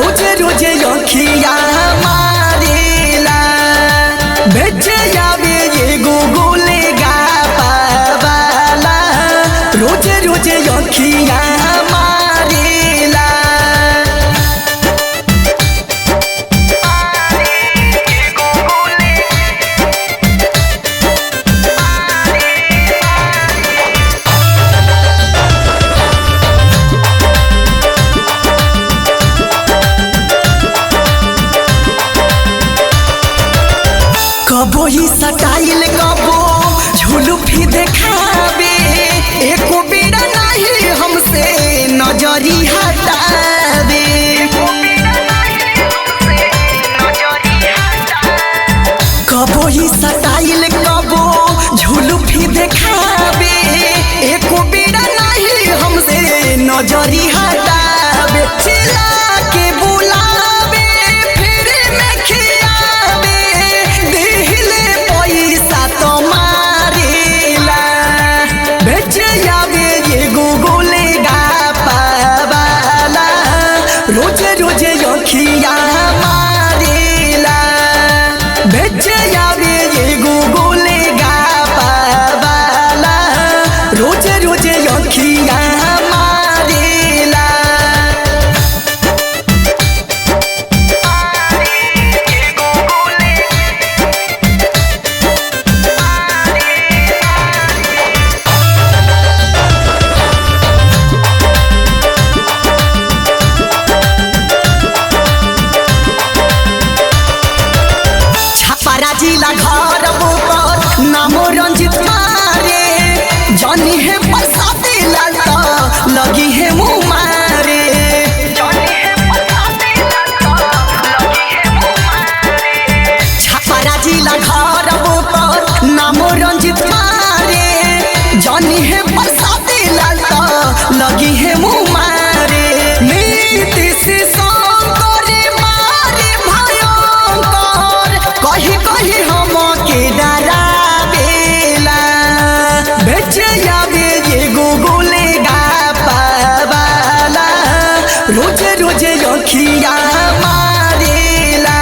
रोजे रोजे अखिया मारेला बेचे जावे ये गोगोले गा पावाला रोजे रोजे अखिया मारेला। कबो ही सटाइल कबो झुलुफी देखावे एको बेड़ा नहीं हमसे नजरी हटावे। कबो ही सटाइल कबो झुलुफी देखावे एको बेड़ा नहीं हमसे नजरी हटावे। चिल्ला के बुलावे फिर में खियावे दिले पैसा तो मारेला बेचे जावे ये गोगोले गा पावाला रोजे रोजे अखिया मारेला बेचे जावे ये गोगोले गा पावाला रोजे रोजे अखिया मारेला। जिला घर ऊपर नामो रंजित मारे जानी है पैसा दिला लगी है मुँह मारे। छपरा जिला घर ऊपर नामो रंजित मारे जानी है पैसा दिला लगी है मुँह मारे। नीतीश शंकर मारे भयंकर कही कही हम के डरावेला बेचे जावे ये गोगोले गा पावाला रोजे रोजे अखिया मारेला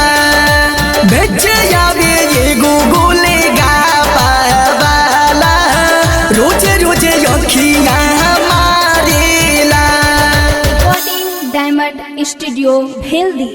बेचे जावे ये गोगोले गा पावाला रोजे रोजे अखिया मारेला। Recording diamond studio Bheldi.